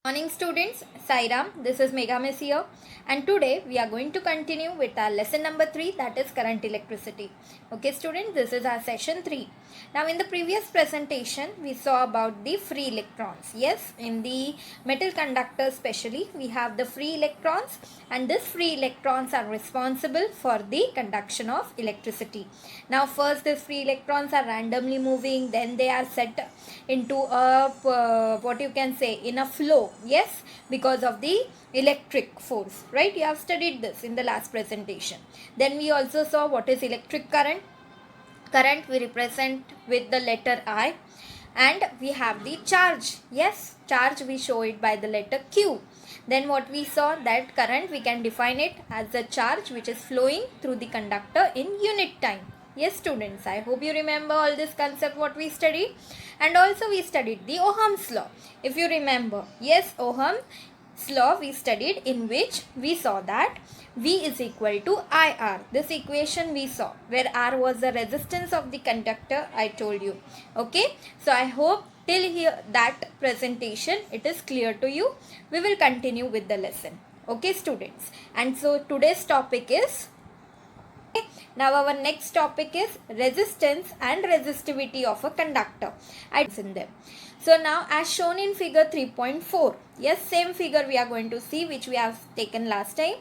Morning students, Sairam, this is Megha Miss here, and today we are going to continue with our lesson number 3, that is current electricity. Okay students, this is our session 3. Now in the previous presentation we saw about the free electrons. Yes, in the metal conductor especially we have the free electrons, and these free electrons are responsible for the conduction of electricity. Now first these free electrons are randomly moving, then they are set into a what you can say in a flow. Yes, because of the electric force, right? You have studied this in the last presentation. Then we also saw what is electric current. Current we represent with the letter I, and we have the charge. Yes, charge we show it by the letter Q. Then what we saw, that current we can define it as the charge which is flowing through the conductor in unit time. Yes students, I hope you remember all this concept what we studied. And also we studied the Ohm's law, if you remember. Yes, Ohm's law we studied, in which we saw that V is equal to IR. This equation we saw, where R was the resistance of the conductor, I told you. Okay, so I hope till here that presentation it is clear to you. We will continue with the lesson. Okay students, and so today's topic is, now our next topic is resistance and resistivity of a conductor. In them. So now as shown in figure 3.4, yes, same figure we are going to see which we have taken last time.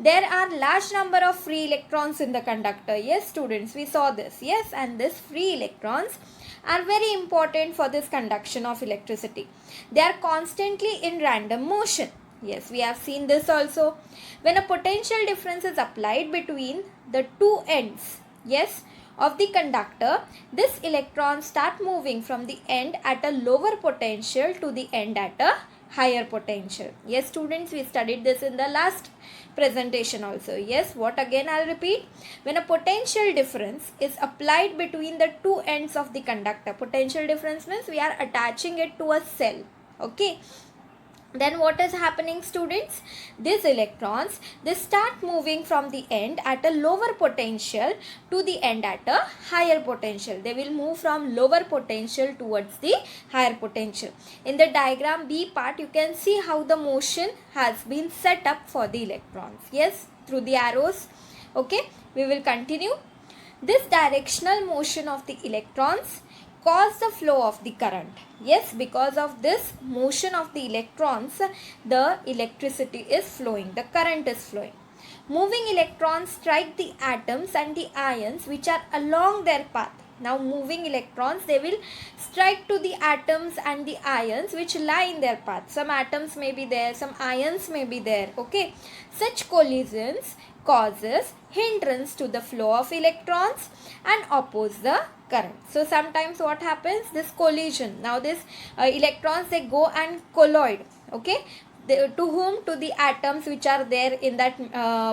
There are large number of free electrons in the conductor. Yes students, we saw this. Yes, and these free electrons are very important for this conduction of electricity. They are constantly in random motion. Yes, we have seen this also. When a potential difference is applied between the two ends, yes, of the conductor, this electron start moving from the end at a lower potential to the end at a higher potential. Yes students, we studied this in the last presentation also. Yes, what again I'll repeat. When a potential difference is applied between the two ends of the conductor, potential difference means we are attaching it to a cell. Okay, then what is happening students? These electrons, they start moving from the end at a lower potential to the end at a higher potential. They will move from lower potential towards the higher potential. In the diagram B part, you can see how the motion has been set up for the electrons. Yes, through the arrows. Okay, we will continue. This directional motion of the electrons cause the flow of the current. Yes, because of this motion of the electrons, the electricity is flowing, the current is flowing. Moving electrons strike the atoms and the ions which are along their path. Now moving electrons, they will strike to the atoms and the ions which lie in their path. Some atoms may be there, some ions may be there. Okay, such collisions causes hindrance to the flow of electrons and oppose the current. So sometimes what happens, this collision, now this electrons, they go and colloid. Okay, to whom? To the atoms which are there in that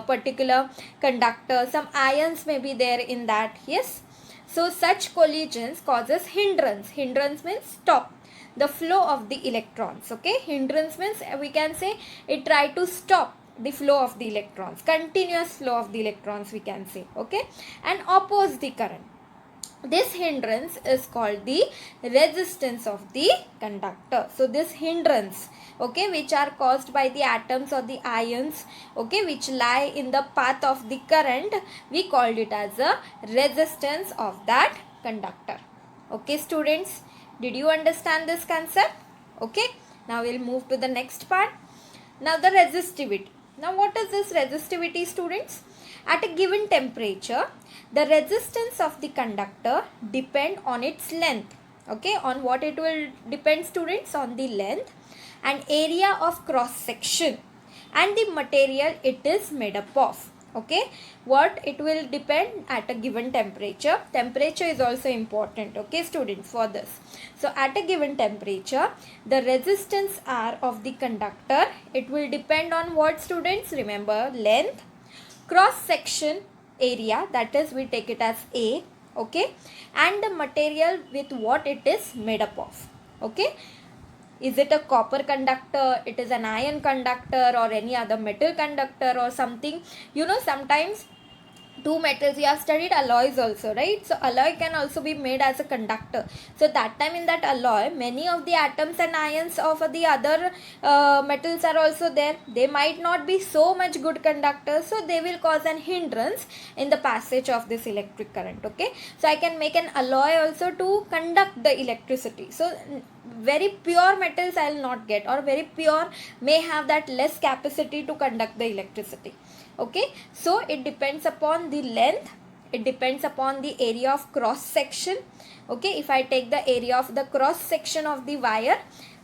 particular conductor. Some ions may be there in that. Yes, so such collisions causes hindrance. Hindrance means stop the flow of the electrons. Okay, hindrance means we can say it try to stop the flow of the electrons, continuous flow of the electrons we can say. Okay, and oppose the current. This hindrance is called the resistance of the conductor. So this hindrance, okay, which are caused by the atoms or the ions, okay, which lie in the path of the current, we called it as a resistance of that conductor. Okay students, did you understand this concept? Okay, now we'll move to the next part. Now the resistivity. Now what is this resistivity students? At a given temperature, the resistance of the conductor depend on its length. Okay, on what it will depend students? On the length and area of cross section and the material it is made up of. Okay, what it will depend at a given temperature. Temperature is also important, okay students, for this. So at a given temperature, the resistance R of the conductor, it will depend on what students? Remember, length, cross section area, that is we take it as A, okay, and the material with what it is made up of. Okay, is it a copper conductor, it is an iron conductor, or any other metal conductor or something? You know, sometimes two metals. You have studied alloys also, right? So alloy can also be made as a conductor. So that time in that alloy, many of the atoms and ions of the other metals are also there. They might not be so much good conductors, so they will cause an hindrance in the passage of this electric current. Okay, so I can make an alloy also to conduct the electricity. So very pure metals I will not get, or very pure may have that less capacity to conduct the electricity. Okay, so it depends upon the length, it depends upon the area of cross section. Okay, if I take the area of the cross section of the wire,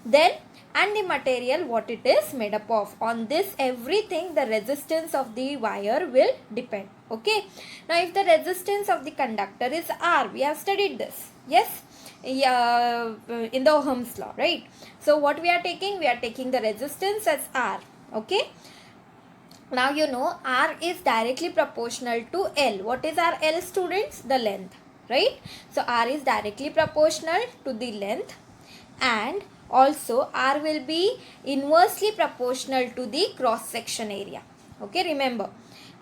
then and the material what it is made up of, on this everything the resistance of the wire will depend. Okay, now if the resistance of the conductor is R, we have studied this, yes, in the Ohm's law, right? So what we are taking the resistance as R. Okay, now you know R is directly proportional to L. What is our L, students? The length, right? So R is directly proportional to the length, and also R will be inversely proportional to the cross section area. Okay, remember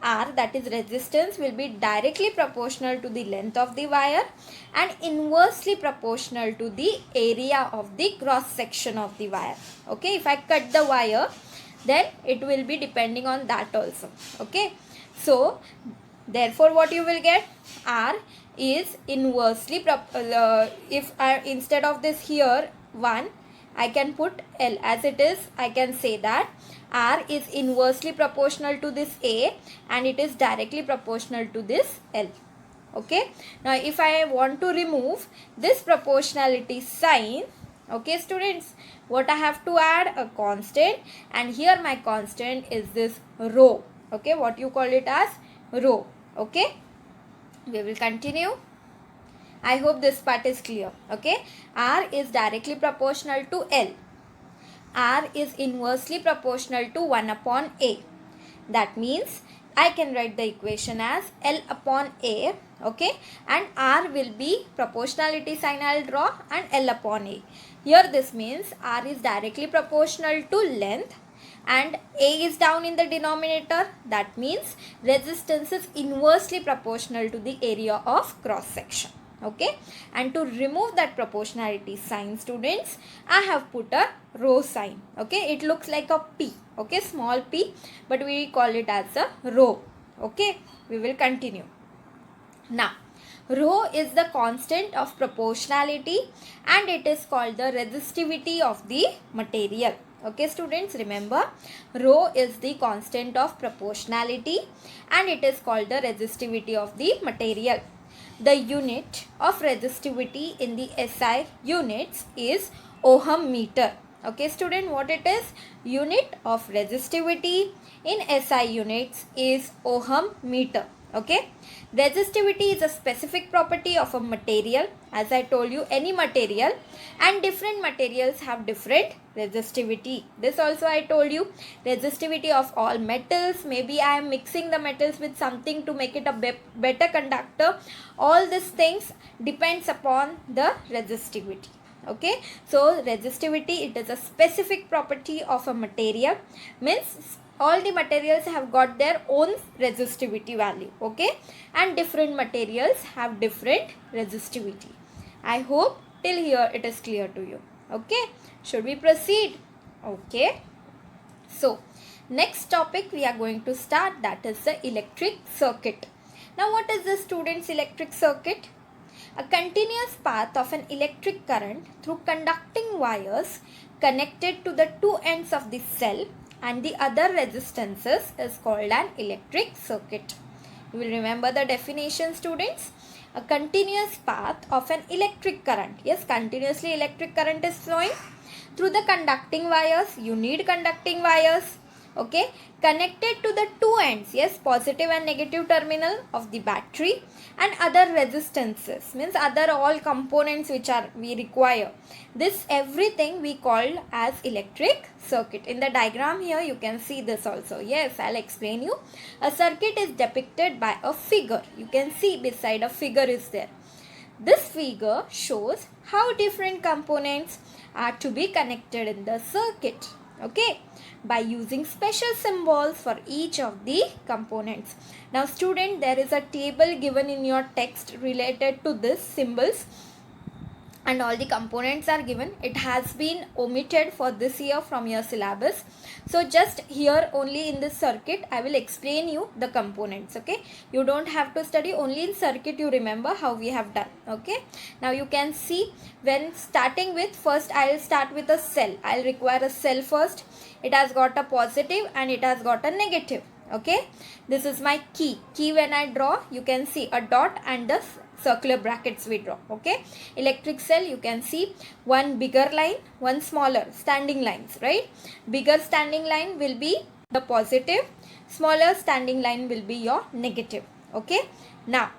R, that is resistance, will be directly proportional to the length of the wire and inversely proportional to the area of the cross section of the wire. Okay, if I cut the wire, then it will be depending on that also. Okay, so therefore what you will get, R is inversely if I instead of this here 1, I can put L as it is. I can say that R is inversely proportional to this A and it is directly proportional to this L. Okay, now if I want to remove this proportionality sign, okay students, what I have to add? A constant, and here my constant is this rho. Okay, what you call it as rho. Okay, we will continue. I hope this part is clear. Okay, R is directly proportional to L. R is inversely proportional to 1 upon A. That means I can write the equation as L upon A. Okay, and R will be proportionality sign I will draw, and L upon A. Here this means R is directly proportional to length and A is down in the denominator. That means resistance is inversely proportional to the area of cross section. Okay, and to remove that proportionality sign, students, I have put a rho sign. Okay, it looks like a P. Okay, small p, but we call it as a rho. Okay, we will continue. Now, rho is the constant of proportionality and it is called the resistivity of the material. Okay students, remember rho is the constant of proportionality and it is called the resistivity of the material. The unit of resistivity in the SI units is Ohm meter. Okay student, what it is? Unit of resistivity in SI units is Ohm meter. Okay, resistivity is a specific property of a material. As I told you, any material, and different materials have different resistivity. This also I told you, resistivity of all metals. Maybe I am mixing the metals with something to make it a better conductor. All these things depends upon the resistivity. Okay, so resistivity, it is a specific property of a material, means all the materials have got their own resistivity value. Okay, and different materials have different resistivity. I hope till here it is clear to you. Okay, should we proceed? Okay, so next topic we are going to start, that is the electric circuit. Now what is the students electric circuit? A continuous path of an electric current through conducting wires connected to the two ends of the cell and the other resistances is called an electric circuit. You will remember the definition, students. A continuous path of an electric current. Yes, continuously electric current is flowing through the conducting wires. You need conducting wires. Okay, connected to the two ends, yes, positive and negative terminal of the battery and other resistances, means other all components which are we require. This everything we call as electric circuit. In the diagram here you can see this also. Yes, I'll explain you. A circuit is depicted by a figure. You can see beside a figure is there. This figure shows how different components are to be connected in the circuit. Okay, by using special symbols for each of the components. Now student, there is a table given in your text related to this symbols, and all the components are given. It has been omitted for this year from your syllabus. So just here only in this circuit I will explain you the components. Okay, you don't have to study, only in circuit you remember how we have done. Okay, now you can see, when starting with, first I will start with a cell. I'll require a cell first. It has got a positive and it has got a negative. Okay, this is my key. When I draw, you can see a dot and the circular brackets we draw. Okay, electric cell, you can see one bigger line, one smaller standing lines, right? Bigger standing line will be the positive, smaller standing line will be your negative. Okay, now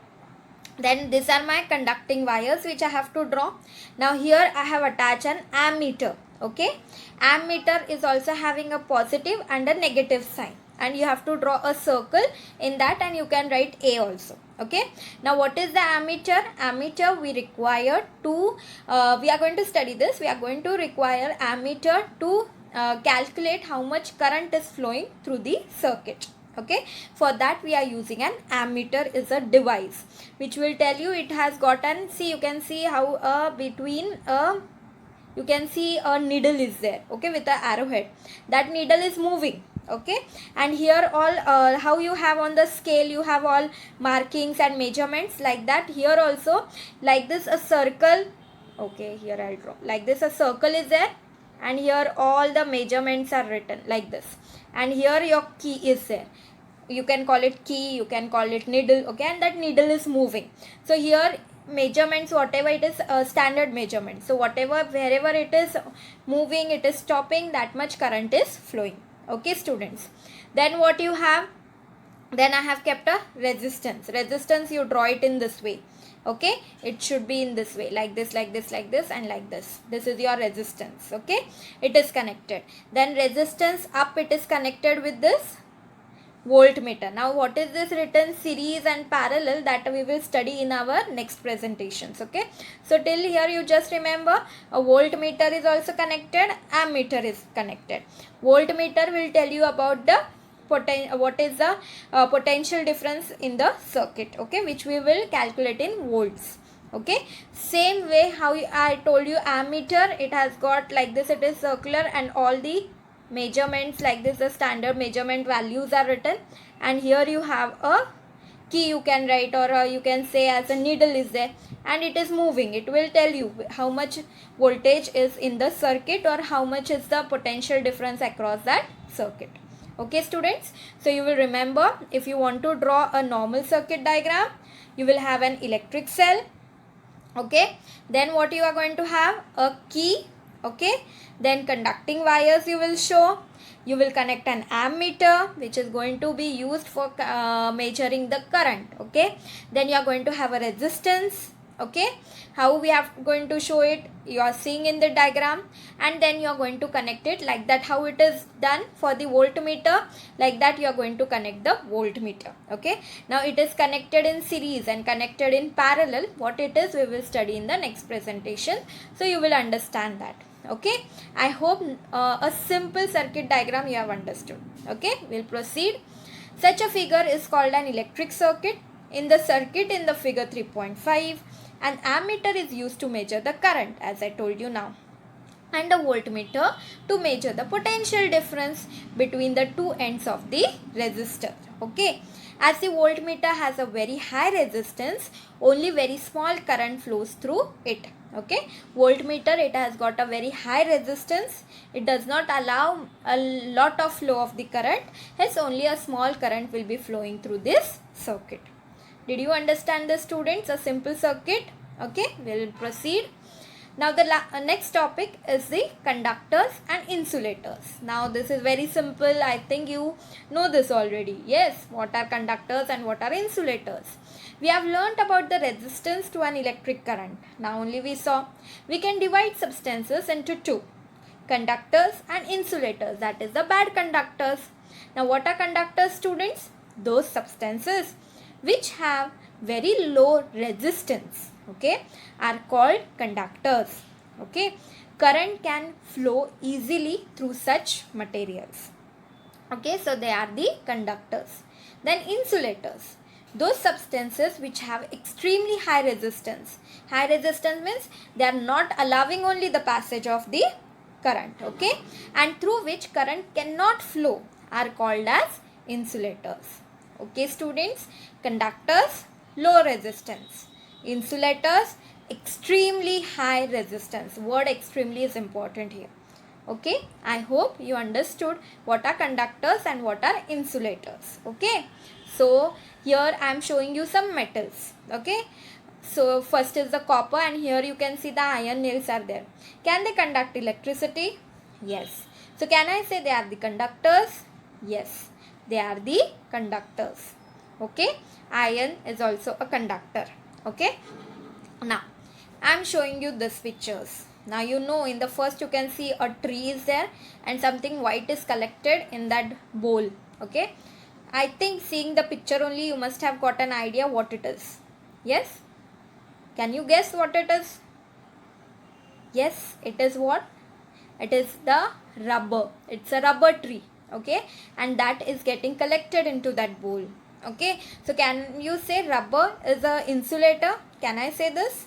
then these are my conducting wires which I have to draw. Now here I have attached an ammeter. Okay, ammeter is also having a positive and a negative sign, and you have to draw a circle in that, and you can write A also. Okay, now what is the ammeter? Ammeter we require to, we are going to study this. We are going to require ammeter to calculate how much current is flowing through the circuit. Okay, for that we are using an ammeter. Is a device which will tell you it has got an, see, you can see how between you can see a needle is there. Okay, with the arrowhead, that needle is moving. Okay, and here all how you have on the scale, you have all markings and measurements like that. Here also like this, a circle. Okay, here I'll draw like this, a circle is there, and here all the measurements are written like this, and here your key is there. You can call it key, you can call it needle. Okay, and that needle is moving. So here measurements, whatever it is, standard measurement. So whatever, wherever it is moving, it is stopping, that much current is flowing. Okay students, then what you have, then I have kept a resistance. Resistance, you draw it in this way. Okay, it should be in this way, like this, like this, like this, and like this. This is your resistance. Okay, it is connected. Then resistance up, it is connected with this voltmeter. Now what is this written? Series and parallel, that we will study in our next presentations. Okay, so till here you just remember, a voltmeter is also connected, ammeter is connected. Voltmeter will tell you about the what is the potential difference in the circuit. Okay, which we will calculate in volts. Okay, same way how I told you, ammeter, it has got like this, it is circular, and all the measurements like this, the standard measurement values are written, and here you have a key, you can write, or you can say as a needle is there, and it is moving. It will tell you how much voltage is in the circuit, or how much is the potential difference across that circuit. Okay students, so you will remember, if you want to draw a normal circuit diagram, you will have an electric cell. Okay, then what you are going to have, a key. Okay, then conducting wires you will show. You will connect an ammeter, which is going to be used for measuring the current. Okay, then you are going to have a resistance. Okay, how we are going to show it, you are seeing in the diagram, and then you are going to connect it like that. How it is done for the voltmeter, like that you are going to connect the voltmeter. Okay, now it is connected in series and connected in parallel. What it is, we will study in the next presentation, so you will understand that. Okay, I hope a simple circuit diagram you have understood. Okay, we'll proceed. Such a figure is called an electric circuit. In the circuit in the figure 3.5, an ammeter is used to measure the current, as I told you now, and a voltmeter to measure the potential difference between the two ends of the resistor. Okay, as the voltmeter has a very high resistance, only very small current flows through it. Okay, voltmeter, it has got a very high resistance, it does not allow a lot of flow of the current, hence only a small current will be flowing through this circuit. Did you understand this students? A simple circuit. Okay, we will proceed. Now the next topic is the conductors and insulators. Now this is very simple. I think you know this already. Yes, what are conductors and what are insulators? We have learnt about the resistance to an electric current. Now only we saw. We can divide substances into two, conductors and insulators, that is the bad conductors. Now what are conductors students? Those substances which have very low resistance, okay, are called conductors. Okay, current can flow easily through such materials. Okay, so they are the conductors. Then insulators, those substances which have extremely high resistance. High resistance means they are not allowing only the passage of the current, okay, and through which current cannot flow are called as insulators. Okay students, conductors low resistance, insulators extremely high resistance. Word extremely is important here. Okay, I hope you understood what are conductors and what are insulators. Okay, so here I am showing you some metals. Okay, so first is the copper, and here you can see the iron nails are there. Can they conduct electricity? Yes. So can I say they are the conductors? Yes, they are the conductors. Okay, iron is also a conductor. Okay, now I am showing you these pictures. Now you know, in the first you can see a tree is there and something white is collected in that bowl. Okay, I think seeing the picture only you must have got an idea what it is. Yes, can you guess what it is? Yes, it is what? It is the rubber. It's a rubber tree. Okay, and that is getting collected into that bowl. Okay, so can you say rubber is a insulator? Can I say this?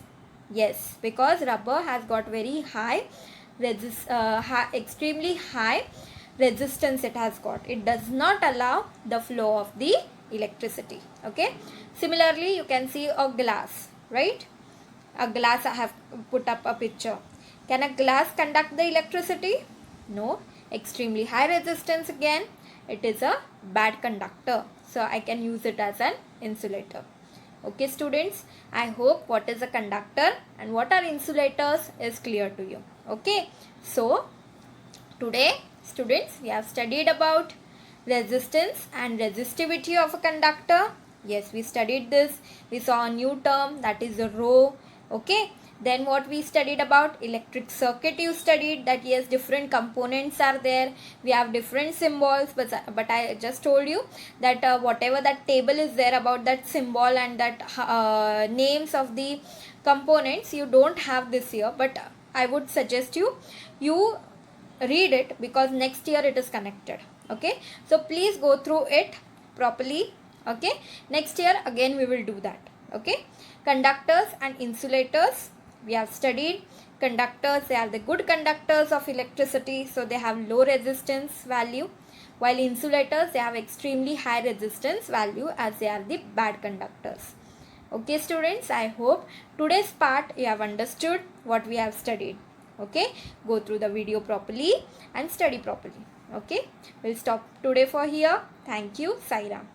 Yes, because rubber has got very high extremely high resistance it has got. It does not allow the flow of the electricity. Okay, similarly you can see a glass, right? A glass, I have put up a picture. Can a glass conduct the electricity? No, extremely high resistance again. It is a bad conductor. So I can use it as an insulator. Okay students, I hope what is a conductor and what are insulators is clear to you. Okay, so today students we have studied about resistance and resistivity of a conductor. Yes, we studied this. We saw a new term, that is a rho. Okay, then what we studied about electric circuit, you studied that yes, different components are there, we have different symbols, but I just told you that whatever that table is there about that symbol and that names of the components, you don't have this here, but I would suggest you read it because next year it is connected. Okay, so please go through it properly. Okay, next year again we will do that. Okay, conductors and insulators we have studied. Conductors, they are the good conductors of electricity, so they have low resistance value, while insulators, they have extremely high resistance value as they are the bad conductors. Okay students, I hope today's part you have understood what we have studied. Okay, go through the video properly and study properly. Okay, we'll stop today for here. Thank you. Sai Ram.